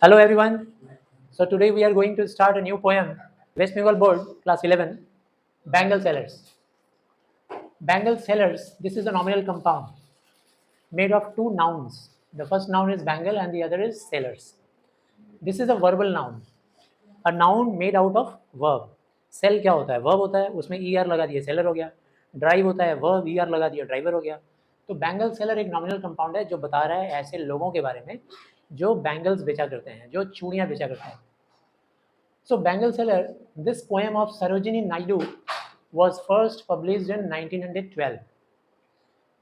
Hello everyone. So today we are going to start a new poem. West Bengal Board, class 11, Bengal Sellers. Bengal Sellers, this is a nominal compound made of two nouns. The first noun is Bengal and the other is sellers. This is a verbal noun. A noun made out of verb. Sell क्या होता है? Verb होता है, उसमें er लगा दिया seller हो गया. Drive होता है verb er लगा दिया driver हो गया. तो बैंगल सेलर एक नॉमिनल कंपाउंड है जो बता रहा है ऐसे लोगों के बारे में जो बैंगल्स बेचा करते हैं, जो चूड़ियाँ बेचा करते हैं. So Bengal Seller, this poem of Sarojini Naidu was first published in 1912.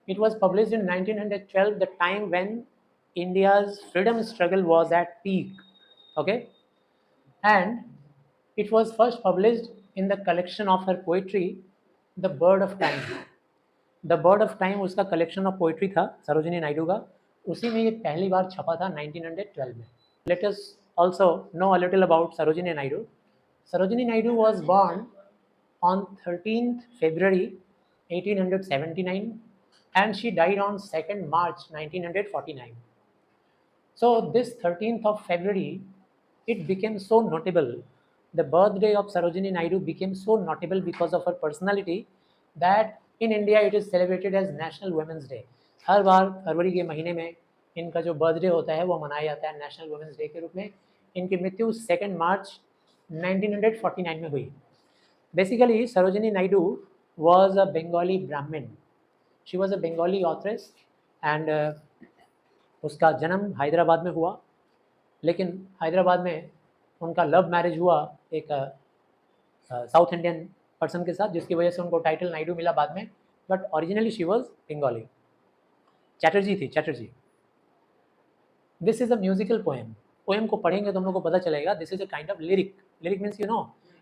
It was published in 1912, the time when India's freedom struggle was at peak. Okay, and it was first published in the collection of her poetry, The Bird of Time. The bird of time उसका collection of poetry था सरोजिनी नायडू का. उसी में ये पहली बार छपा था 1912 में. Let us also know a little about Sarojini Naidu. Sarojini Naidu was born on 13th February 1879 and she died on 2nd March 1949. So this 13th of February, it became so notable. The birthday of Sarojini Naidu became so notable because of her personality that in India it is celebrated as National Women's Day. हर बार फरवरी के महीने में इनका जो birthday होता है वो मनाया जाता है नेशनल वुमेंस डे के रूप में. इनकी मृत्यु 2 मार्च 1949 में हुई. Basically, Sarojini Naidu was a Bengali Brahmin. She was a Bengali authoress and उसका जन्म हैदराबाद में हुआ. लेकिन हैदराबाद में उनका लव मैरिज हुआ एक साउथ इंडियन पर्सन के साथ, जिसकी वजह से उनको टाइटल नायडू मिला बाद में. But originally she was Bengali. Chatterjee थी, Chatterjee. This is a musical poem. Poem को पढ़ेंगे तो हम लोग को पता चलेगा this is a kind of lyric. Lyric means you know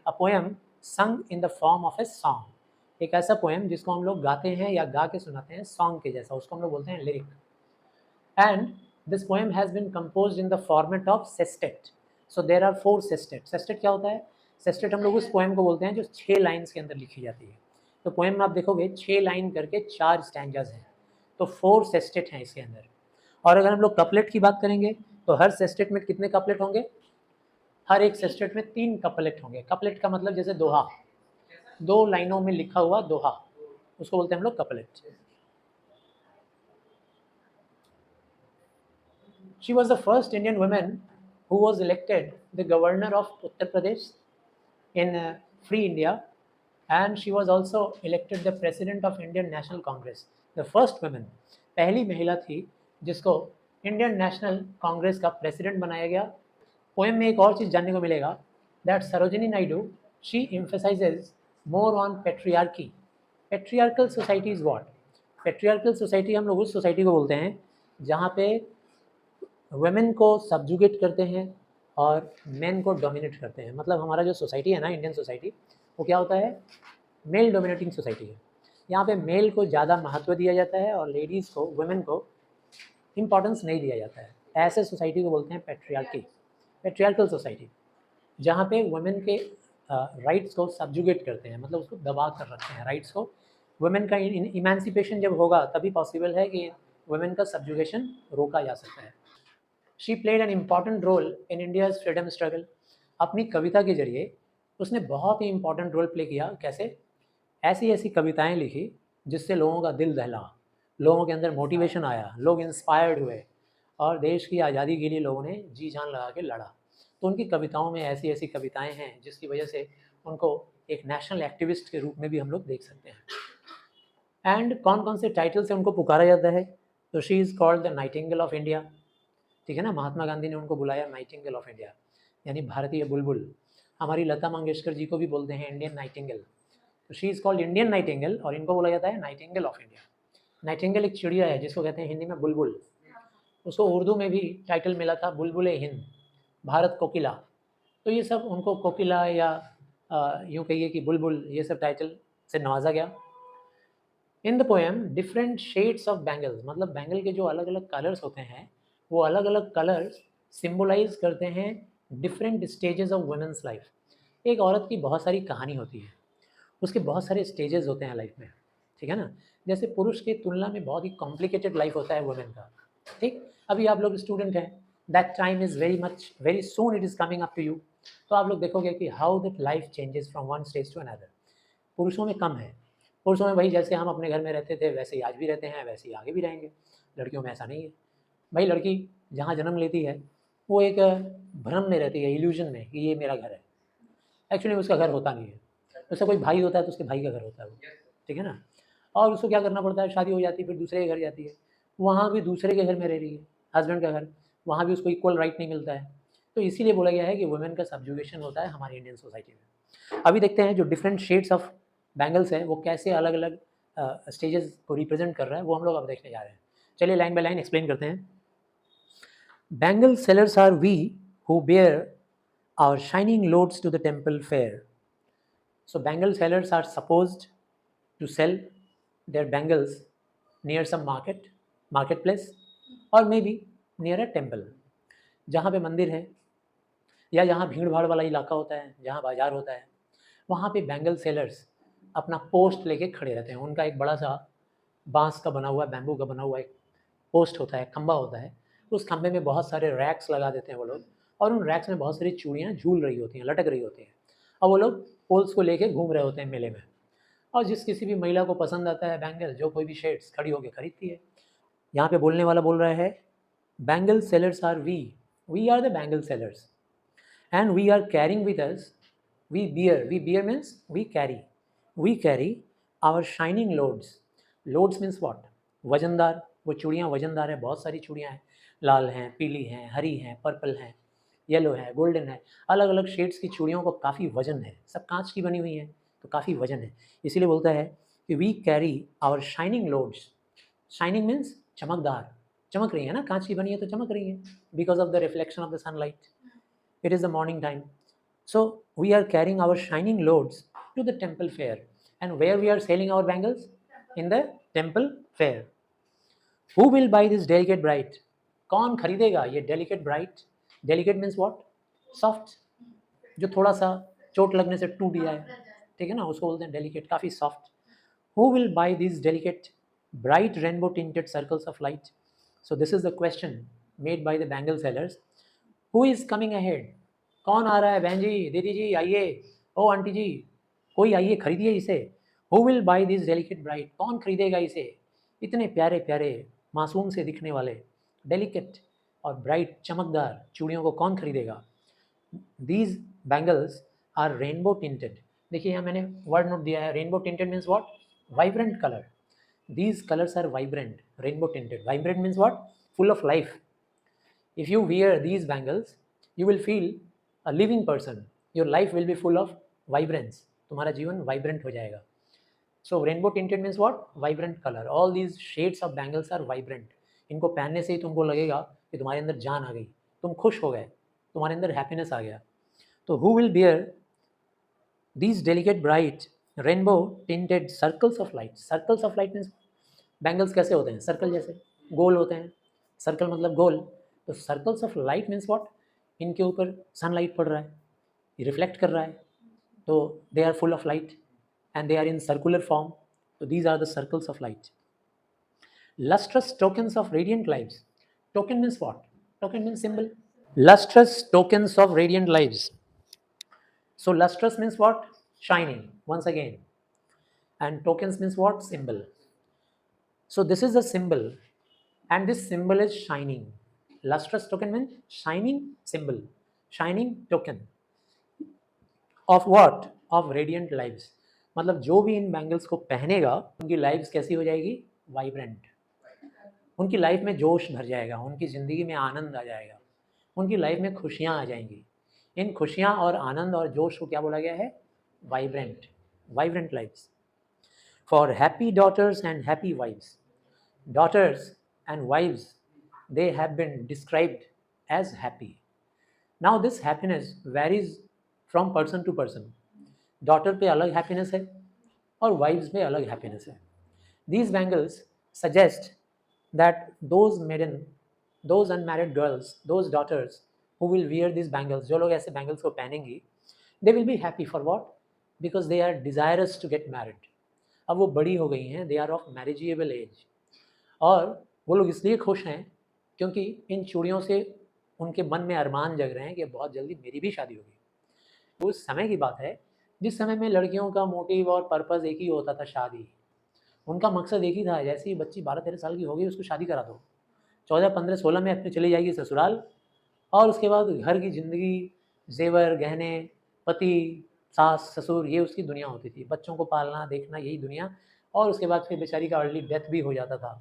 a poem sung in the form of a song. एक ऐसा पोएम जिसको हम लोग गाते हैं या गा के सुनाते हैं सॉन्ग के जैसा, उसको हम लोग बोलते हैं lyric. And this poem has been composed in the format of sestet. So there are 4 sestet. Sestet क्या होता है? सेस्टेट हम लोग उस पोएम को बोलते हैं जो 6 लाइन्स के अंदर लिखी जाती है. तो पोएम में आप देखोगे 6 लाइन करके 4 स्टैंजाज हैं. तो 4 सेस्टेट हैं इसके अंदर. और अगर हम लोग कपलेट की बात करेंगे तो हर सेस्टेट में कितने कपलेट होंगे? हर एक सेस्टेट में 3 कपलेट होंगे. कपलेट का मतलब जैसे दोहा, 2 लाइनों में लिखा हुआ दोहा, उसको बोलते हैं हम लोग couplet. She was the first Indian woman who was elected the governor of Uttar Pradesh in free India, and she was also elected the president of Indian National Congress. The first woman, पहली महिला थी जिसको Indian national Congress का president बनाया गया. Poem में एक और चीज़ जानने को मिलेगा that Sarojini Naidu she emphasises more on patriarchy. Patriarchal society is what? Patriarchal society हम लोग उस सोसाइटी को बोलते हैं जहाँ पे वुमेन को सब्जुगेट करते हैं और मेन को डोमिनेट करते हैं. मतलब हमारा जो सोसाइटी है ना, इंडियन सोसाइटी, वो क्या होता है? मेल डोमिनेटिंग सोसाइटी है. यहाँ पे मेल को ज़्यादा महत्व दिया जाता है और लेडीज़ को, वुमेन को इम्पॉर्टेंस नहीं दिया जाता है. ऐसे सोसाइटी को बोलते हैं पेट्रियार्की, पेट्रियार्कल सोसाइटी, जहाँ पे वुमेन के राइट्स को सब्जुगेट करते हैं, मतलब उसको दबा कर रखते हैं राइट्स को. वुमेन का इमेंसिपेशन जब होगा तभी पॉसिबल है कि वुमेन का सब्जुगेशन रोका जा सकता है. She played an important role in India's freedom struggle. अपनी कविता के जरिए उसने बहुत ही इम्पॉर्टेंट रोल प्ले किया. कैसे? ऐसी ऐसी कविताएं लिखी जिससे लोगों का दिल दहला, लोगों के अंदर मोटिवेशन आया, लोग इंस्पायर्ड हुए और देश की आज़ादी के लिए लोगों ने जी जान लगा के लड़ा. तो उनकी कविताओं में ऐसी ऐसी कविताएं हैं जिसकी वजह से उनको एक नेशनल एक्टिविस्ट के रूप में भी हम लोग देख सकते हैं. एंड कौन कौन से टाइटल से उनको पुकारा जाता है? तो she is called the Nightingale of India. ठीक है ना, महात्मा गांधी ने उनको बुलाया नाइटिंगेल ऑफ इंडिया, यानी भारतीय बुलबुल. हमारी लता मंगेशकर जी को भी बोलते हैं इंडियन नाइटिंगेल. तो she is called Indian Nightingale और इनको बोला जाता है नाइटिंगेल ऑफ इंडिया. नाइटिंगेल एक चिड़िया है जिसको कहते हैं हिंदी में बुलबुल. उसको उर्दू में भी टाइटल मिला था बुलबुल हिंद, भारत कोकिला. तो ये सब उनको कोकिला या यूँ कहिए कि बुलबुल, ये सब टाइटल से नवाजा गया. In the poem different shades of bangles, मतलब बैंगल के जो अलग अलग कलर्स होते हैं वो अलग अलग कलर्स सिम्बोलाइज करते हैं different stages of women's life. एक औरत की बहुत सारी कहानी होती है, उसके बहुत सारे स्टेजेस होते हैं लाइफ में. ठीक है ना, जैसे पुरुष की तुलना में बहुत ही कॉम्प्लिकेटेड लाइफ होता है वुमेन का. ठीक, अभी आप लोग स्टूडेंट हैं, that time is very soon it is coming up to you. तो आप लोग देखोगे कि how that life changes from one stage to another. पुरुषों में कम है, पुरुषों में भाई जैसे हम अपने घर में रहते थे वैसे ही आज भी रहते हैं, वैसे ही आगे भी रहेंगे। लड़कियों में ऐसा नहीं है। भाई लड़की जहाँ जन्म लेती है वो एक भ्रम में रहती है, इल्यूजन में कि ये मेरा घर है। एक्चुअली उसका घर होता नहीं है। उसका कोई भाई होता है तो उसके भाई का घर होता है वो, ठीक है ना। और उसको क्या करना पड़ता है, शादी हो जाती है, फिर दूसरे के घर जाती है, वहाँ भी दूसरे के घर में रह रही है, हस्बैंड का घर, वहाँ भी उसको इक्वल राइट नहीं मिलता है। तो इसीलिए बोला गया है कि वुमेन का सब्जुगेशन होता है हमारी इंडियन सोसाइटी में। अभी देखते हैं जो डिफरेंट शेड्स ऑफ बैंगल्स है वो कैसे अलग अलग स्टेजेस को रिप्रेजेंट कर रहा है, वो हम लोग अब देखने जा रहे हैं। चलिए लाइन बाय लाइन एक्सप्लेन करते हैं। Bangle sellers are we who bear our shining loads to the temple fair. So bangle sellers are supposed to sell their bangles near some marketplace, or maybe near a temple. जहाँ पे मंदिर है या जहाँ भीड़ भाड़ वाला इलाका होता है, जहाँ बाजार होता है, वहाँ पे बैंगल सेलर्स अपना पोस्ट लेके खड़े रहते हैं। उनका एक बड़ा सा बांस का बना हुआ, बैम्बू का बना हुआ एक पोस्ट होता है, खंबा होता है। उस खंबे में बहुत सारे रैक्स लगा देते हैं वो लोग, और उन रैक्स में बहुत सारी चूड़ियाँ झूल रही होती हैं, लटक रही होती हैं, और वो लोग पोल्स को लेके घूम रहे होते हैं मेले में। और जिस किसी भी महिला को पसंद आता है बैंगल, जो कोई भी शेड्स, खड़ी होकर खरीदती है। यहाँ पे बोलने वाला बोल रहा है bangle sellers are we are the bangle sellers and we are carrying with us, we bear means we carry our shining loads means what, वजनदार, वो चूड़ियाँ वजनदार है, बहुत सारी चूड़ियाँ हैं, लाल हैं, पीली हैं, हरी हैं, पर्पल हैं, येलो है, गोल्डन है, अलग अलग शेड्स की चूड़ियों को काफ़ी वजन है, सब कांच की बनी हुई हैं तो काफ़ी वजन है। इसीलिए बोलता है कि we carry our shining loads. Shining means चमकदार, चमक रही है ना, कांच की बनी है तो चमक रही है, because of the reflection of the sunlight. It is the morning time. So we are carrying our shining loads to the temple fair. And where we are selling our bangles? In the temple fair. Who will buy this delicate bright? कौन खरीदेगा ये delicate bright? Delicate means what? Soft. जो थोड़ा सा चोट लगने से टूट जाए, ठीक है ना, उसको बोलते हैं delicate, काफ़ी soft. Who will buy these delicate, bright rainbow tinted circles of light? So this is the question made by the bangle sellers. Who is coming ahead? कौन आ रहा है, बहन जी, दीदी जी आइए, ओ आंटी जी, कोई आइए खरीदिए इसे। Who will buy this delicate bright? कौन खरीदेगा इसे, इतने प्यारे प्यारे मासूम से दिखने वाले डेलिकेट और ब्राइट चमकदार चूड़ियों को कौन खरीदेगा। These bangles are rainbow tinted. देखिए यहाँ मैंने वर्ड नोट दिया है, rainbow tinted means what? Vibrant color. These colors are vibrant, rainbow tinted. Vibrant means what? Full of life. If you wear these bangles, you will feel a living person. Your life will be full of vibrance. तुम्हारा जीवन vibrant हो जाएगा. So rainbow tinted means what? Vibrant color. All these shades of bangles are vibrant. इनको पहनने से ही तुमको लगेगा कि तुम्हारे अंदर जान आ गई, तुम खुश हो गए, तुम्हारे अंदर हैप्पीनेस आ गया। तो who will bear these delicate bright rainbow tinted circles of light? Circles of light means bangles कैसे होते हैं, सर्कल जैसे गोल होते हैं, सर्कल मतलब गोल। तो circles of light means what, इनके ऊपर सनलाइट पड़ रहा है, रिफ्लेक्ट कर रहा है, तो they are full of light and they are in circular form, तो these are the circles of light. lustrous tokens of radiant lives. Token means what? Token means symbol. Lustrous tokens of radiant lives. So lustrous means what? Shining, once again. And tokens means what? Symbol. So this is a symbol, and this symbol is shining. Lustrous token means shining symbol, shining token of what? Of radiant lives. मतलब जो भी इन bangles को पहनेगा उनकी lives कैसी हो जाएगी? Vibrant. उनकी लाइफ में जोश भर जाएगा, उनकी ज़िंदगी में आनंद आ जाएगा, उनकी लाइफ में खुशियाँ आ जाएंगी। इन खुशियाँ और आनंद और जोश को क्या बोला गया है? Vibrant, vibrant lifes. For happy daughters and happy wifes. Daughters and wives, they have been described as happy. Now this happiness varies from person to person. Daughter पे अलग happiness है और wives पे अलग happiness है. These bangles suggest that those unmarried girls, those daughters who will wear these bangles, जो लोग ऐसे bangles को पहनेंगी, they will be happy for what? Because they are desirous to get married. अब वो बड़ी हो गई हैं, they are of marriageable age. और वो लोग इसलिए खुश हैं क्योंकि इन चूड़ियों से उनके मन में अरमान जग रहे हैं कि बहुत जल्दी मेरी भी शादी होगी। उस समय की बात है जिस समय में लड़कियों का मोटिव और पर्पस एक ही होता था, शादी। उनका मकसद एक ही था, जैसे ही बच्ची 12-13 साल की होगी उसको शादी करा दो, 14-15-16 में अपने चली जाएगी ससुराल, और उसके बाद घर की ज़िंदगी, ज़ेवर, गहने, पति, सास, ससुर, ये उसकी दुनिया होती थी। बच्चों को पालना, देखना, यही दुनिया, और उसके बाद फिर बेचारी का अर्ली डेथ भी हो जाता था,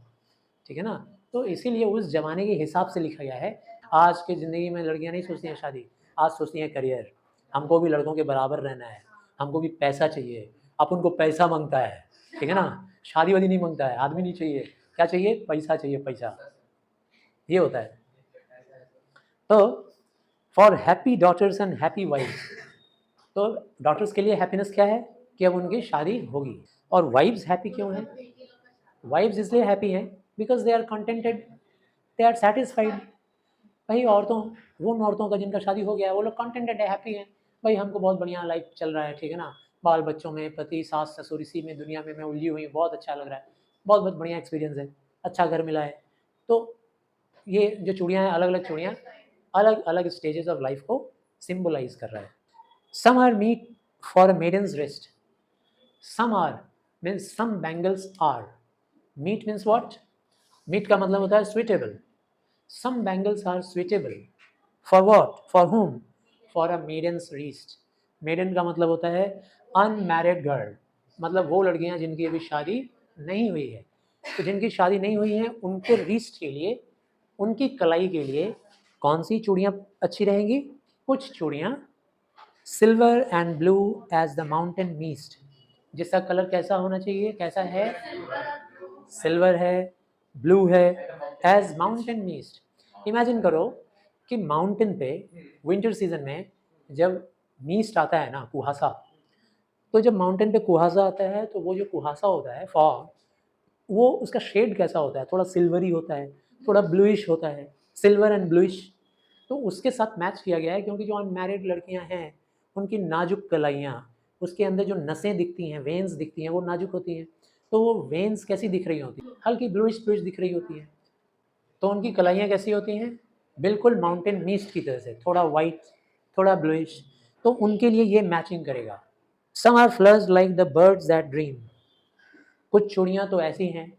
ठीक है ना? तो इसीलिए उस ज़माने के हिसाब से लिखा गया है। आज की ज़िंदगी में लड़कियां नहीं सोचती हैं शादी, आज सोचती हैं करियर। हमको भी लड़कों के बराबर रहना है, हमको भी पैसा चाहिए। अपन को पैसा मांगता है, ठीक है ना? शादी वादी नहीं मांगता है, आदमी नहीं चाहिए, क्या चाहिए? पैसा चाहिए, पैसा, ये होता है। तो for happy daughters and happy wifes, तो डॉटर्स के लिए हैप्पीनेस क्या है कि अब उनकी शादी होगी। और वाइफ्स हैप्पी क्यों हैं? वाइफ्स इसलिए हैप्पी हैं because they are contented, they are satisfied. भाई औरतों, वो उन औरतों का जिनका शादी हो गया है, वो लोग कंटेंटेड है, हैप्पी हैं। भाई हमको बहुत बढ़िया लाइफ चल रहा है, ठीक है ना? बाल बच्चों में, पति, सास, ससुर, इसी में दुनिया में मैं उलझी हुई हूँ, बहुत अच्छा लग रहा है, बहुत बहुत बढ़िया एक्सपीरियंस है, अच्छा घर मिला है। तो ये जो चूड़ियाँ हैं, अलग अलग चूड़ियाँ अलग अलग स्टेजेस ऑफ लाइफ को सिम्बलाइज कर रहा है। Some are meet for a maiden's rest, some are means some bangles are, meet means what? Meet का मतलब होता है suitable. Some bangles are suitable for what? For whom? For a maiden's rest. Maiden का मतलब होता है unmarried girl, मतलब वो लड़कियां जिनकी अभी शादी नहीं हुई है। तो जिनकी शादी नहीं हुई है उनके रीस्ट के लिए, उनकी कलाई के लिए कौन सी चूड़ियाँ अच्छी रहेंगी? कुछ चूड़ियाँ silver and blue as the mountain mist, जिसका कलर कैसा होना चाहिए? कैसा है? सिल्वर है, ब्लू है, एज माउंटेन मीस्ट। इमेजिन करो कि माउंटेन पे विंटर सीजन में जब मीस्ट आता है ना, कुहासा, तो जब माउंटेन पे कुहासा आता है तो वो जो कुहासा होता है, फॉग, वो उसका शेड कैसा होता है? थोड़ा सिल्वरी होता है, थोड़ा ब्लूइश होता है, सिल्वर एंड ब्लूइश। तो उसके साथ मैच किया गया है क्योंकि जो अनमैरिड लड़कियां हैं उनकी नाजुक कलाइयाँ, उसके अंदर जो नसें दिखती हैं, वेन्स दिखती हैं, वो नाजुक होती हैं। तो वो वेन्स कैसी दिख रही होती हैं? हल्की ब्लूइश ब्लूइश दिख रही होती हैं। तो उनकी कलाइयाँ कैसी होती हैं? बिल्कुल माउंटेन मीस्ट की तरह से, थोड़ा वाइट, थोड़ा ब्लूइश। तो उनके लिए ये मैचिंग करेगा। Some are flushed like the birds that dream, कुछ चूड़ियाँ तो ऐसी हैं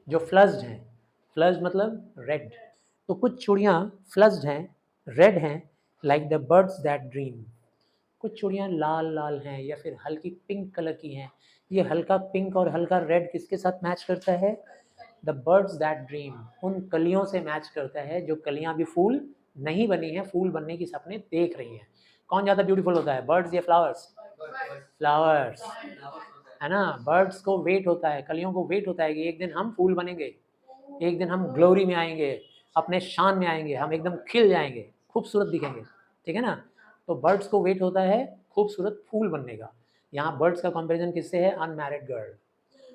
जो फ्लज्ड हैं, फ्लज्ड मतलब रेड। तो कुछ चूड़ियाँ फ्लज्ड हैं, रेड हैं, like the birds that dream. कुछ चूड़ियाँ लाल लाल हैं या फिर हल्की पिंक कलर की हैं। ये हल्का पिंक और हल्का रेड किसके साथ मैच करता है? द बर्ड्स दैट ड्रीम, उन कलियों से मैच करता है जो कलियाँ अभी फूल नहीं बनी हैं, फूल बनने की सपने देख रही हैं। कौन ज़्यादा ब्यूटीफुल होता है, बर्ड्स या फ्लावर्स? फ्लावर्स, है ना? बर्ड्स को वेट होता है, कलियों को वेट होता है कि एक दिन हम फूल बनेंगे, एक दिन हम ग्लोरी में आएंगे, अपने शान में आएंगे, हम एकदम खिल जाएंगे, खूबसूरत दिखेंगे, ठीक है ना? तो बर्ड्स को वेट होता है खूबसूरत फूल बनने का। यहाँ बर्ड्स का कंपैरिजन किससे है? Unmarried girl.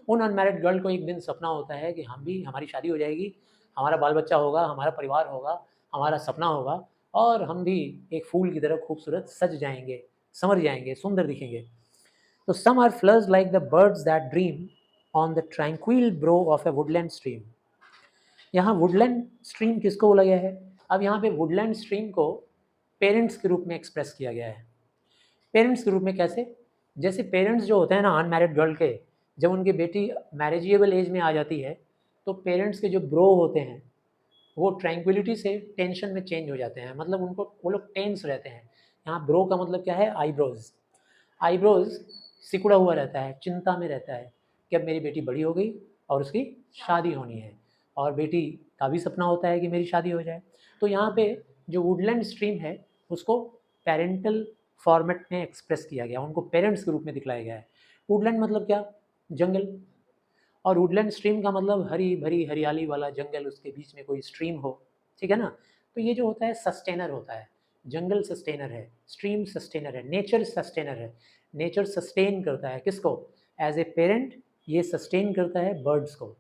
उन अनमैरिड गर्ल को एक दिन सपना होता है कि हम भी, हमारी शादी हो जाएगी, हमारा बाल बच्चा होगा, हमारा परिवार होगा, हमारा सपना होगा, और हम भी एक फूल की तरह खूबसूरत सज जाएंगे, संवर जाएंगे, सुंदर दिखेंगे। तो some are flushed like the birds that dream on the tranquil brow of a woodland stream. यहाँ वुडलैंड स्ट्रीम किसको बोला गया है? अब यहाँ पे वुडलैंड स्ट्रीम को पेरेंट्स के रूप में एक्सप्रेस किया गया है। पेरेंट्स के रूप में कैसे? जैसे पेरेंट्स जो होते हैं ना अनमैरिड गर्ल के, जब उनकी बेटी मैरिजेबल एज में आ जाती है तो पेरेंट्स के जो ब्रो होते हैं वो ट्रैंक्विलिटी से टेंशन में चेंज हो जाते हैं, मतलब उनको, वो लोग टेंस रहते हैं। यहाँ ब्रो का मतलब क्या है? आईब्रोज। आईब्रोज सिकुड़ा हुआ रहता है, चिंता में रहता है कि अब मेरी बेटी बड़ी हो गई और उसकी शादी होनी है, और बेटी का भी सपना होता है कि मेरी शादी हो जाए। तो यहाँ पे जो वुडलैंड स्ट्रीम है उसको पेरेंटल फॉर्मेट में एक्सप्रेस किया गया, उनको पेरेंट्स के रूप में दिखलाया गया है। वुडलैंड मतलब क्या? जंगल। और वुडलैंड स्ट्रीम का मतलब हरी भरी हरियाली वाला जंगल, उसके बीच में कोई स्ट्रीम हो, ठीक है ना? तो ये जो होता है सस्टेनर होता है, जंगल सस्टेनर है, स्ट्रीम सस्टेनर है, नेचर सस्टेनर है। नेचर सस्टेन करता है किसको? एज ए पेरेंट ये सस्टेन करता है बर्ड्स को।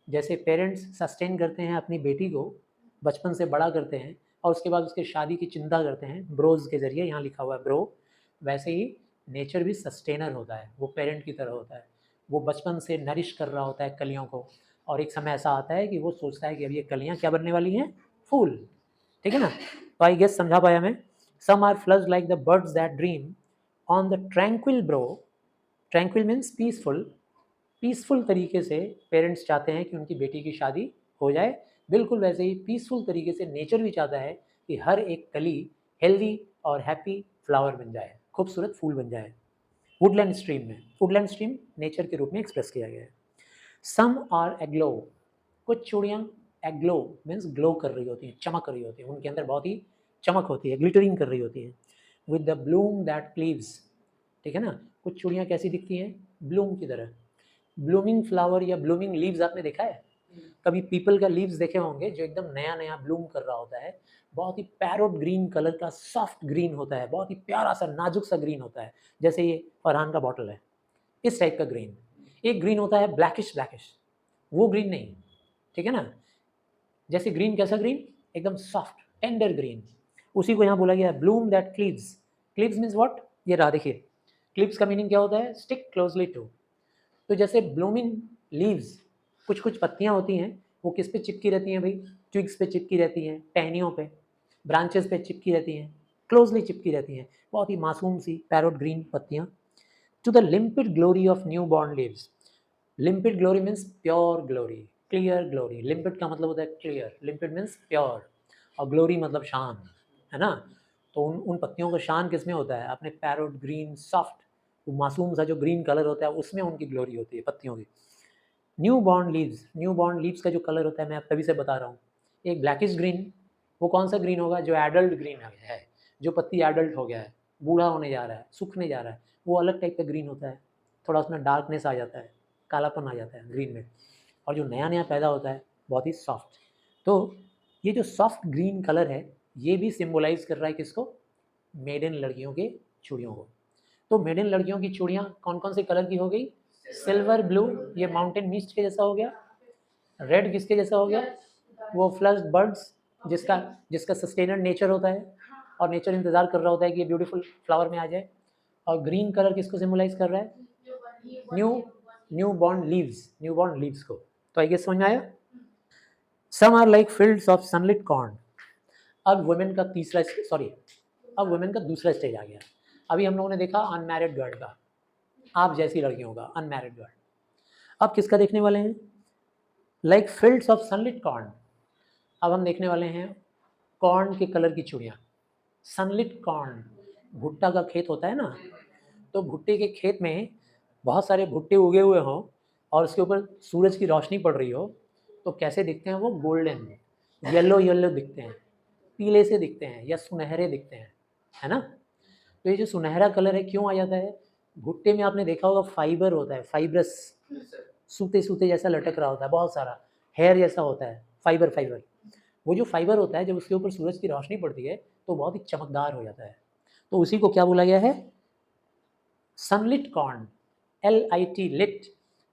जैसे पेरेंट्स सस्टेन करते हैं अपनी बेटी को, बचपन से बड़ा करते हैं और उसके बाद उसके शादी की चिंता करते हैं ब्रोज के ज़रिए, यहाँ लिखा हुआ है ब्रो, वैसे ही नेचर भी सस्टेनर होता है, वो पेरेंट की तरह होता है। वो बचपन से नरिश कर रहा होता है कलियों को, और एक समय ऐसा आता है कि वो सोचता है कि अब ये कलियाँ क्या बनने वाली हैं? फूल, ठीक है ना? तो आई गेस समझा पाया मैं. Some are flushed like the birds that dream on the tranquil brow. Tranquil means peaceful. Peaceful तरीके से पेरेंट्स चाहते हैं कि उनकी बेटी की शादी हो जाए. बिल्कुल वैसे ही पीसफुल तरीके से नेचर भी चाहता है कि हर एक कली हेल्दी और हैप्पी फ्लावर बन जाए, खूबसूरत फूल बन जाए. वुडलैंड स्ट्रीम में, वुडलैंड स्ट्रीम नेचर के रूप में एक्सप्रेस किया गया है. Some are aglow. कुछ चूड़ियाँ एग्लो मीन्स ग्लो कर रही होती हैं, चमक रही होती हैं, उनके अंदर बहुत ही चमक होती है, ग्लिटरिंग कर रही होती हैं. With the Bloom that cleaves. ठीक है ना. कुछ चूड़ियाँ कैसी दिखती हैं? ब्लूम की तरह. ब्लूमिंग फ्लावर या ब्लूमिंग लीव्स आपने देखा है? कभी पीपल का लीव्स देखे होंगे जो एकदम नया नया ब्लूम कर रहा होता है. बहुत ही पैरोट ग्रीन कलर का सॉफ्ट ग्रीन होता है, बहुत ही प्यारा सा नाजुक सा ग्रीन होता है, जैसे ये फरहान का बॉटल है, इस टाइप का ग्रीन. एक ग्रीन होता है ब्लैकिश ब्लैकिश, वो ग्रीन नहीं. ठीक है ना. जैसे ग्रीन कैसा ग्रीन? एकदम सॉफ्ट टेंडर ग्रीन. उसी को यहाँ बोला गया है bloom that cleaves. Cleaves means what? ये रहा देखिए. क्लीव्स का मीनिंग क्या होता है? Stick closely to. तो जैसे ब्लूमिंग लीव्स, कुछ कुछ पत्तियाँ होती हैं, वो किस पे चिपकी रहती हैं भाई? ट्विग्स पे चिपकी रहती हैं, टहनियों पे, ब्रांचेस पे चिपकी रहती हैं, क्लोजली चिपकी रहती हैं, बहुत ही मासूम सी पैरोट ग्रीन पत्तियाँ. To the limpid glory of new born leaves. Limpid glory means pure glory, clear glory. Limpid का मतलब होता है क्लियर, लिम्पिड मीन्स प्योर, और ग्लोरी मतलब शान, है ना. तो उन पत्तियों का शान किस में होता है? अपने पैरोट ग्रीन सॉफ्ट, वो मासूम सा जो ग्रीन कलर होता है उसमें उनकी ग्लोरी होती है पत्तियों की. New born leaves. New born leaves का जो कलर होता है मैं तभी से बता रहा हूँ. एक ब्लैकिश ग्रीन, वो कौन सा ग्रीन होगा? जो एडल्ट ग्रीन है, जो पत्ती एडल्ट हो गया है, बूढ़ा होने जा रहा है, सूखने जा रहा है, वो अलग टाइप का ग्रीन होता है. थोड़ा उसमें डार्कनेस आ जाता है, कालापन आ जाता है ग्रीन में. और जो नया नया पैदा होता है बहुत ही सॉफ्ट. तो ये जो सॉफ्ट ग्रीन कलर है ये भी सिम्बोलाइज कर रहा है किसको? मेडन लड़कियों के चूड़ियों को. तो मेडन लड़कियों की चूड़ियाँ कौन कौन से कलर की हो गई? सिल्वर ब्लू, ये माउंटेन मिस्ट के जैसा हो गया. रेड किसके जैसा हो गया? वो फ्लश्ड बर्ड्स, जिसका जिसका सस्टेनर नेचर होता है, और नेचर इंतजार कर रहा होता है कि ये ब्यूटीफुल फ्लावर में आ जाए. और ग्रीन कलर किसको सिम्बलाइज कर रहा है? New new born leaves, new born leaves को. तो आई गेस समझ में आया. Some are like fields of sunlit corn. अब वुमेन का अब वुमेन का दूसरा स्टेज आ गया. अभी हम लोगों ने देखा अनमैरिड गर्ल का, आप जैसी लड़कियों का, अनमैरिड गर्ल. अब किसका देखने वाले हैं? Like fields of sunlit corn. अब हम देखने वाले हैं कॉर्न के कलर की चूड़ियाँ. सनलिट कॉर्न, भुट्टा का खेत होता है ना, तो भुट्टे के खेत में बहुत सारे भुट्टे उगे हुए हों और उसके ऊपर सूरज की रोशनी पड़ रही हो, तो कैसे दिखते हैं वो? गोल्डन, येलो येलो दिखते हैं, पीले से दिखते हैं या सुनहरे दिखते हैं, है ना. तो ये जो सुनहरा कलर है क्यों आ जाता है? भुट्टे में आपने देखा होगा फाइबर होता है, फाइब्रस, सूते सूते जैसा लटक रहा होता है, बहुत सारा हेयर जैसा होता है, फाइबर फाइबर. वो जो फाइबर होता है जब उसके ऊपर सूरज की रोशनी पड़ती है तो बहुत ही चमकदार हो जाता है. तो उसी को क्या बोला गया है? Sunlit corn. LIT, lit.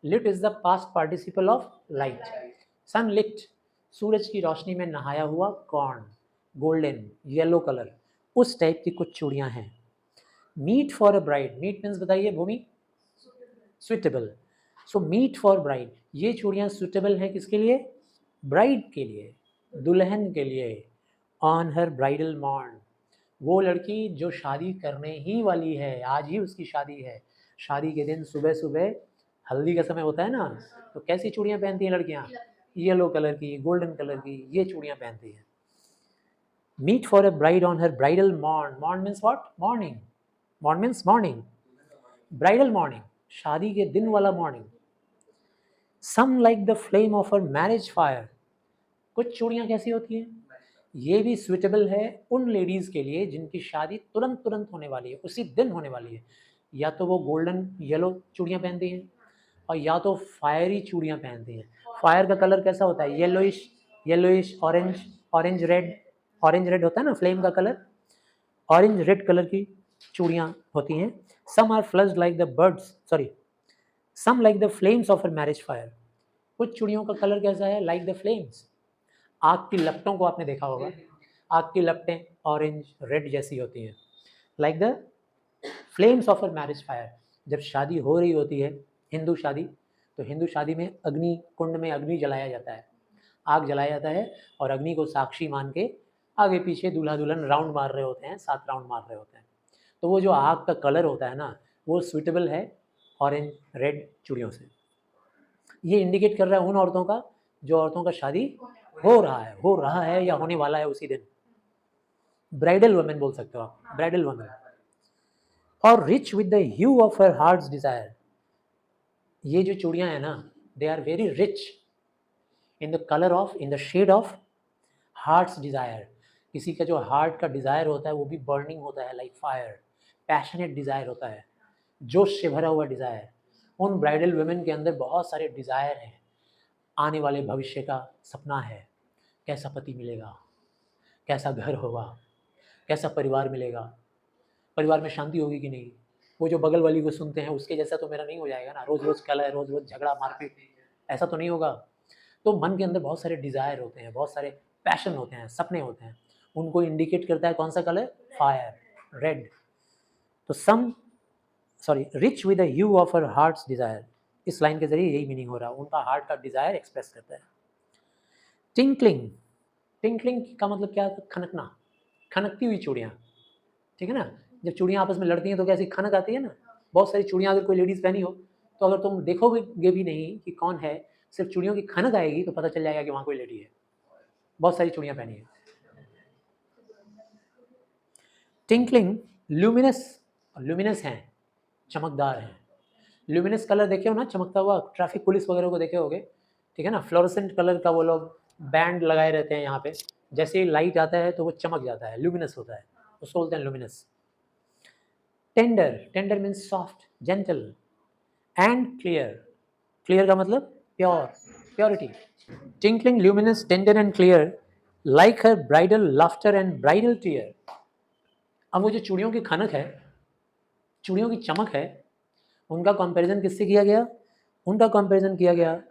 Lit is the past participle of light. Sunlit, सूरज की रोशनी में नहाया हुआ कॉर्न, गोल्डन येलो कलर, उस टाइप की कुछ चूड़ियाँ हैं. Meet for a bride. Meet means बताइए Bhoomi? Suitable. So meet for bride, ये चूड़ियाँ सुइटेबल हैं किसके लिए? ब्राइड के लिए, दुल्हन के लिए. ऑन हर ब्राइडल मॉर्न, वो लड़की जो शादी करने ही वाली है, आज ही उसकी शादी है. शादी के दिन सुबह सुबह हल्दी का समय होता है ना, तो कैसी चूड़ियाँ पहनती हैं लड़कियाँ? येलो कलर की, गोल्डन कलर की, ये चूड़ियाँ पहनती हैं. Meet for a bride on her bridal morn. Morn means what? Morning. Morn means morning, bridal morning, शादी के दिन वाला morning. Some like the flame of a marriage fire. कुछ चूड़ियाँ कैसी होती हैं? ये भी सुइटेबल है उन लेडीज़ के लिए जिनकी शादी तुरंत तुरंत होने वाली है, उसी दिन होने वाली है. या तो वो गोल्डन येलो चूड़ियाँ पहनती हैं, और या तो फायरी चूड़ियाँ पहनती हैं. फायर का कलर कैसा होता है? Yellowish, yellowish orange, orange red. Orange red होता है ना फ्लेम का कलर, ऑरेंज रेड कलर की चूड़ियाँ होती हैं. Some are flushed like the birds, some like the flames of a marriage fire. कुछ चूड़ियों का कलर कैसा है? लाइक द फ्लेम्स, आग की लपटों को आपने देखा होगा, आग की लपटें ऑरेंज रेड जैसी होती हैं. Like the flames of a marriage fire. जब शादी हो रही होती है, हिंदू शादी, तो हिंदू शादी में अग्नि कुंड में अग्नि जलाया जाता है, आग जलाया जाता है, और अग्नि को साक्षी मान के आगे पीछे दूल्हा दुल्हन राउंड मार रहे होते हैं, 7 राउंड मार रहे होते हैं। तो वो जो आग का कलर होता है ना, वो सूटेबल है ऑरेंज रेड चूड़ियों से। ये इंडिकेट कर रहा है उन औरतों का जो औरतों का शादी हो रहा है या होने वाला है उसी दिन। ब्राइडल वुमेन बोल सकते हो आप, ब्राइडल वुमेन। और rich with the hue of her heart's desire, ये जो चूड़ियां हैं ना, they are very rich in the colour of, in the shade of heart's desire. किसी का जो हार्ट का डिजायर होता है वो भी बर्निंग होता है, लाइक फायर, पैशनेट डिजायर होता है, जोश से भरा हुआ डिजायर। उन ब्राइडल वुमेन के अंदर बहुत सारे डिजायर हैं, आने वाले भविष्य का सपना है, कैसा पति मिलेगा, कैसा घर होगा, कैसा परिवार मिलेगा, परिवार में शांति होगी कि नहीं, वो जो बगल वाली को सुनते हैं उसके जैसा तो मेरा नहीं हो जाएगा ना, रोज़ रोज़ कलह, रोज़ रोज़ झगड़ा मारपीट, ऐसा तो नहीं होगा। तो मन के अंदर बहुत सारे डिज़ायर होते हैं, बहुत सारे पैशन होते हैं, सपने होते हैं, उनको इंडिकेट करता है कौन सा कलर, फायर, रेड। तो rich with the hue of her heart's desire, इस लाइन के जरिए यही मीनिंग हो रहा है, उनका हार्ट का डिज़ायर एक्सप्रेस करता है। टिंकलिंग, टिंकलिंग का मतलब क्या है, खनकना, खनकती हुई चूड़ियाँ, ठीक है ना। जब चूड़ियाँ आपस में लड़ती हैं तो कैसी खनक आती है ना। बहुत सारी चूड़ियाँ अगर कोई लेडीज़ पहनी हो तो अगर तुम देखोगे भी नहीं कि कौन है, सिर्फ चूड़ियों की खनक आएगी तो पता चल जाएगा कि वहाँ कोई लेडी है। बहुत सारी चूड़ियाँ पहनी है। टिंकलिंग, ल्यूमिनस, ल्यूमिनस हैं, चमकदार हैं। ल्यूमिनस कलर देखे हो ना, चमकता हुआ, ट्रैफिक पुलिस वगैरह को देखे होगे, ठीक है ना। फ्लोरोसेंट कलर का वो लोग बैंड लगाए रहते हैं यहाँ पे, जैसे ही लाइट आता है तो वो चमक जाता है, ल्यूमिनस होता है, उसको बोलते हैं luminous. Tender, tender means soft, gentle and clear, clear का मतलब pure, purity. Tinkling, luminous, tender and clear, like her bridal laughter and bridal tear. अब वो जो चूड़ियों की खनक है, चूड़ियों की चमक है, उनका कंपैरिजन किससे किया गया, उनका कंपैरिजन किया गया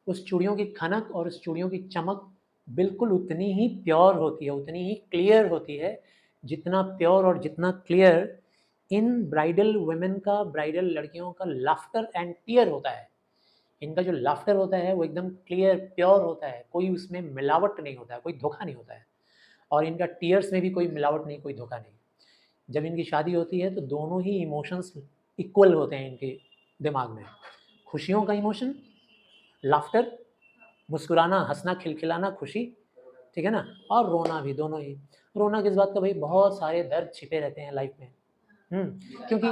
उस चूड़ियों की खनक और उस चूड़ियों की चमक बिल्कुल उतनी ही प्योर होती है, उतनी ही क्लियर होती है, जितना प्योर और जितना क्लियर इन ब्राइडल वुमेन का, ब्राइडल लड़कियों का लाफ्टर एंड टीयर होता है। इनका जो लाफ्टर होता है वो एकदम क्लियर प्योर होता है, कोई उसमें मिलावट नहीं होता है, कोई धोखा नहीं होता है। और इनका टीयर्स में भी कोई मिलावट नहीं, कोई धोखा नहीं। जब इनकी शादी होती है तो दोनों ही इमोशंस इक्वल होते हैं इनके दिमाग में। खुशियों का इमोशन, लाफ्टर, मुस्कुराना, हंसना, खिलखिलाना, खुशी, ठीक है ना, और रोना भी, दोनों ही। रोना किस बात का भाई, बहुत सारे दर्द छिपे रहते हैं लाइफ में। क्योंकि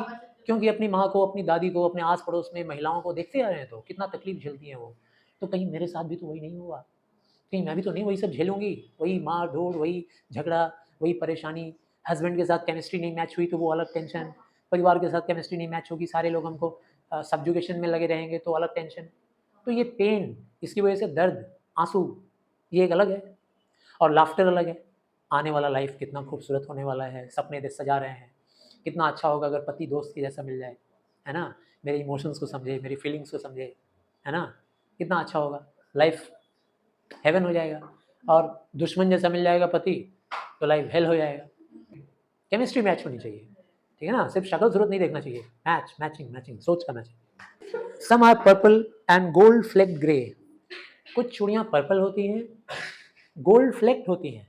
क्योंकि अपनी माँ को, अपनी दादी को, अपने आस पड़ोस में महिलाओं को देखते आ रहे हैं तो कितना तकलीफ झेलती हैं वो। तो कहीं मेरे साथ भी तो वही नहीं हुआ, कहीं मैं भी तो नहीं वही सब झेलूंगी, वही मार धूड़, वही झगड़ा, वही परेशानी। हस्बैंड के साथ केमिस्ट्री नहीं मैच हुई तो वो अलग टेंशन, परिवार के साथ केमिस्ट्री नहीं मैच होगी, सारे लोग हमको सब्जुगेशन में लगे रहेंगे तो अलग टेंशन। तो ये पेन, इसकी वजह से दर्द, आंसू, ये एक अलग है, और लाफ्टर अलग है। आने वाला लाइफ कितना खूबसूरत होने वाला है, सपने सजा रहे हैं, कितना अच्छा होगा अगर पति दोस्त के जैसा मिल जाए, है ना, मेरे इमोशंस को समझे, मेरी फीलिंग्स को समझे, है ना, कितना अच्छा होगा, लाइफ हेवन हो जाएगा। और दुश्मन जैसा मिल जाएगा पति तो लाइफ हेल हो जाएगा। केमिस्ट्री मैच होनी चाहिए, ठीक है ना, सिर्फ शक्ल सूरत नहीं देखना चाहिए, मैच, मैचिंग, मैचिंग, सोच का matching. Some are purple and gold flecked grey, कुछ चूड़ियाँ पर्पल होती हैं, गोल्ड फ्लेक्ड होती हैं,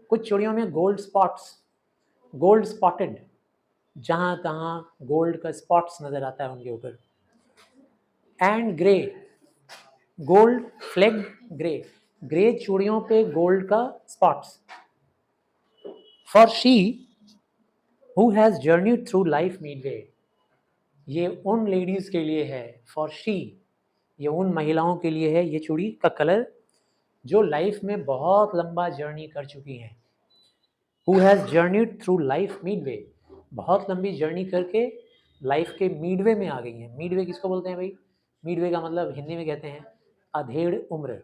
कुछ चूड़ियों में गोल्ड स्पॉट्स, गोल्ड स्पॉटेड, जहाँ तहाँ गोल्ड का स्पॉट्स नजर आता है उनके ऊपर। And grey, gold flecked grey, grey चूड़ियों पे गोल्ड का spots. For she who has journeyed through life midway, ये उन लेडीज के लिए है, फॉर शी, ये उन महिलाओं के लिए है ये चूड़ी का कलर जो लाइफ में बहुत लंबा जर्नी कर चुकी हैं। Who has journeyed through life Midway, बहुत लंबी जर्नी करके लाइफ के मिडवे में आ गई हैं। मिडवे किसको बोलते हैं भाई, मिडवे का मतलब हिंदी में कहते हैं अधेड़ उम्र,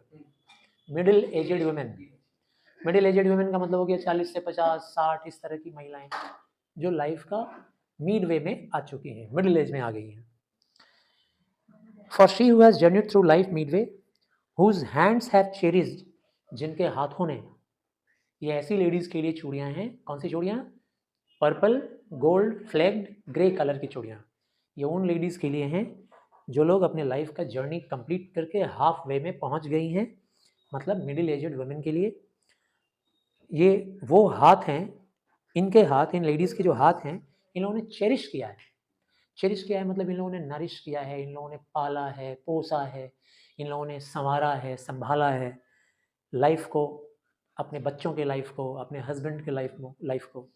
middle aged women. Middle aged women का मतलब हो गया 40 से 50, 60, इस तरह की महिलाएं जो लाइफ का मिड वे में आ चुकी हैं, मिडिल एज में आ गई हैं। For she who has journeyed through life midway, whose hands have cherished, जिनके हाथों ने, ये ऐसी लेडीज के लिए चूड़ियां हैं, कौन सी चूड़ियां, purple, gold flagged grey colour की चूड़ियां। ये उन लेडीज के लिए हैं जो लोग अपने लाइफ का जर्नी कंप्लीट करके हाफ वे में पहुंच गई हैं, मतलब मिडिल एजेड वुमेन के लिए ये वो हाथ हैं, इनके हाथ, इन लेडीज़ के जो हाथ हैं, इन लोगों ने चेरिश किया है। चेरिश किया है मतलब इन लोगों ने नरिश किया है, इन लोगों ने पाला है, पोसा है, इन लोगों ने संवारा है, संभाला है लाइफ को, अपने बच्चों के लाइफ को, अपने हस्बैंड के लाइफ को।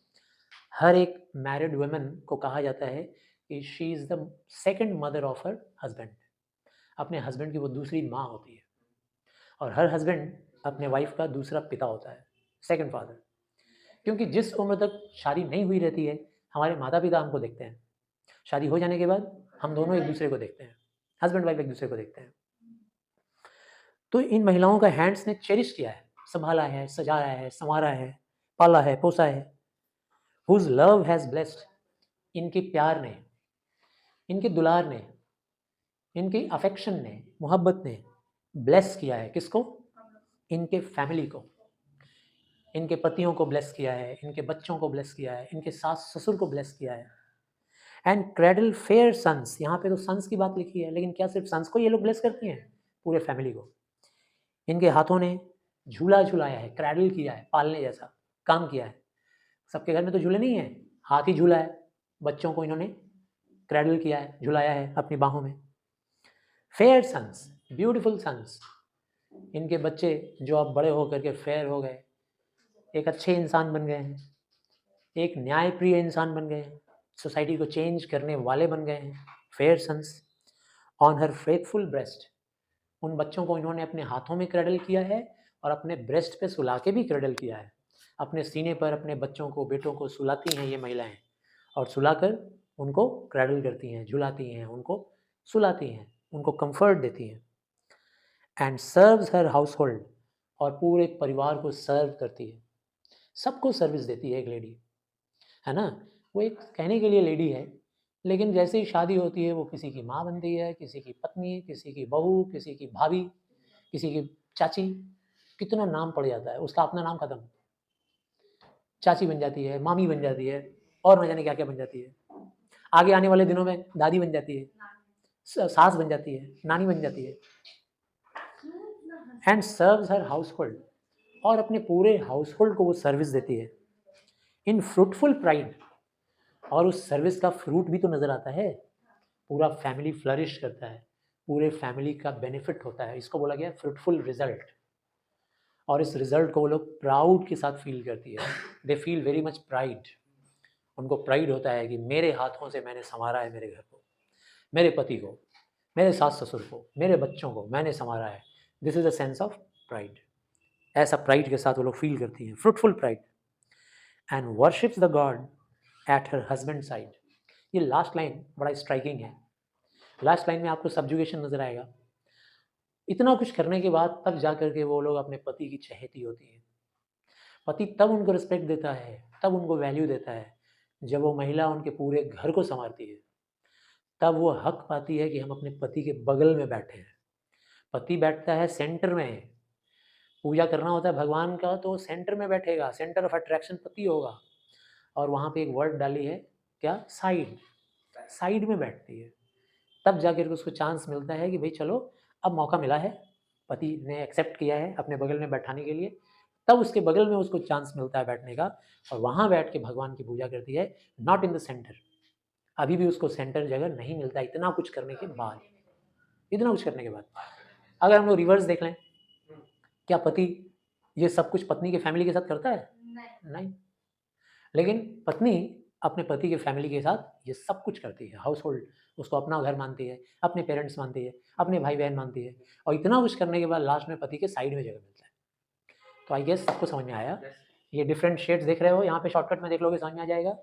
हर एक मैरिड वुमेन को कहा जाता है कि she is the second mother of her husband. अपने हस्बैंड की वो दूसरी माँ होती है, और हर हस्बैंड अपने वाइफ का दूसरा पिता होता है, सेकंड फादर। क्योंकि जिस उम्र तक शादी नहीं हुई रहती है, हमारे माता पिता हमको देखते हैं। शादी हो जाने के बाद हम दोनों एक दूसरे को देखते हैं, हस्बैंड वाइफ एक दूसरे को देखते हैं। तो इन महिलाओं का हैंड्स ने चेरिश किया है, संभाला है, सजाया है, संवारा है, पाला है, पोसा है। हुज लव हैज़ ब्लेस्ड, इनके प्यार ने, इनके दुलार ने, इनकी अफेक्शन ने, मोहब्बत ने ब्लेस किया है किसको? इनके फैमिली को, इनके पतियों को ब्लेस किया है, इनके बच्चों को ब्लेस किया है, इनके सास ससुर को ब्लेस किया है। एंड क्रेडल फेयर सन्स, यहाँ पे तो सन्स की बात लिखी है, लेकिन क्या सिर्फ सन्स को ये लोग ब्लेस करती हैं? पूरे फैमिली को। इनके हाथों ने झूला झुलाया है, क्रैडल किया है, पालने जैसा काम किया है। सबके घर में तो झूले नहीं है, हाथ ही झूला है। बच्चों को इन्होंने क्रैडल किया है, झुलाया है अपनी बाहों में। फेयर सन्स, ब्यूटीफुल सन्स, इनके बच्चे जो अब बड़े होकर के फेयर हो गए, एक अच्छे इंसान बन गए हैं, एक न्यायप्रिय इंसान बन गए हैं, सोसाइटी को चेंज करने वाले बन गए हैं। Fair sons on her faithful breast, उन बच्चों को इन्होंने अपने हाथों में क्रैडल किया है और अपने ब्रेस्ट पे सुला के भी क्रैडल किया है। अपने सीने पर अपने बच्चों को, बेटों को सुलाती हैं ये महिलाएं, और सुलाकर उनको क्रैडल करती हैं, झुलाती हैं, उनको सुलाती हैं, उनको कंफर्ट देती हैं। And serves her house hold, और पूरे परिवार को सर्व करती है, सबको सर्विस देती है एक लेडी, है ना। वो एक कहने के लिए लेडी है, लेकिन जैसे ही शादी होती है वो किसी की माँ बनती है, किसी की पत्नी, किसी की बहू, किसी की भाभी, किसी की चाची, कितना नाम पड़ जाता है, उसका अपना नाम खत्म। चाची बन जाती है, मामी बन जाती है, और न जाने क्या क्या बन जाती है। आगे आने वाले दिनों में दादी बन जाती है, सास बन जाती है, नानी बन जाती है। And serves her house hold, और अपने पूरे हाउस होल्ड को वो सर्विस देती है इन फ्रूटफुल प्राइड, और उस सर्विस का फ्रूट भी तो नज़र आता है। पूरा फैमिली फ्लरिश करता है, पूरे फैमिली का बेनिफिट होता है, इसको बोला गया फ्रूटफुल रिजल्ट। और इस रिजल्ट को वो लोग प्राउड के साथ फील करती है, they feel very much pride. उनको प्राइड होता है कि मेरे हाथों से मैंने संवारा है मेरे घर को, मेरे पति को, मेरे सास ससुर को, मेरे बच्चों को मैंने संवारा है। This is a sense of pride. ऐसा प्राइड के साथ वो लोग फील करती हैं, fruitful pride. And worships the God at her husband side. ये लास्ट लाइन बड़ा स्ट्राइकिंग है। लास्ट लाइन में आपको सब्जुगेशन नजर आएगा। इतना कुछ करने के बाद तब जा करके वो लोग अपने पति की चहेती होती हैं। पति तब उनको रिस्पेक्ट देता है, तब उनको वैल्यू देता है, जब वो महिला उनके पूरे घर को संवारती है। तब वो हक पाती है कि हम अपने पति के बगल में बैठे हैं। पति बैठता है सेंटर में, पूजा करना होता है भगवान का तो सेंटर में बैठेगा, सेंटर ऑफ अट्रैक्शन पति होगा। और वहाँ पे एक वर्ड डाली है क्या? साइड, साइड में बैठती है। तब जाकर उसको चांस मिलता है कि भाई चलो अब मौका मिला है, पति ने एक्सेप्ट किया है अपने बगल में बैठाने के लिए, तब उसके बगल में उसको चांस मिलता है बैठने का, और वहाँ बैठ के भगवान की पूजा करती है, नॉट इन द सेंटर। अभी भी उसको सेंटर जगह नहीं मिलता इतना कुछ करने के बाद। इतना कुछ करने के बाद अगर हम लोग रिवर्स देख लें, क्या पति ये सब कुछ पत्नी के फैमिली के साथ करता है? नहीं। लेकिन पत्नी अपने पति के फैमिली के साथ ये सब कुछ करती है, हाउस होल्ड उसको अपना घर मानती है, अपने पेरेंट्स मानती है, अपने भाई बहन मानती है, और इतना कुछ करने के बाद लास्ट में पति के साइड में जगह मिलता है। तो आई गेस सबको समझ में आया। ये डिफरेंट शेड्स देख रहे हो, यहाँ पे शॉर्टकट में देख लोगे समझ में आ जाएगा।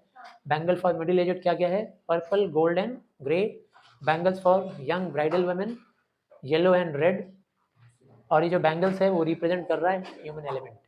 बैंगल फॉर मिडिल एजेड क्या क्या है? Purple, golden, grey. Bangles for young bridal women, yellow and red. और ये जो बैंगल्स है वो रिप्रेजेंट कर रहा है ह्यूमन एलिमेंट।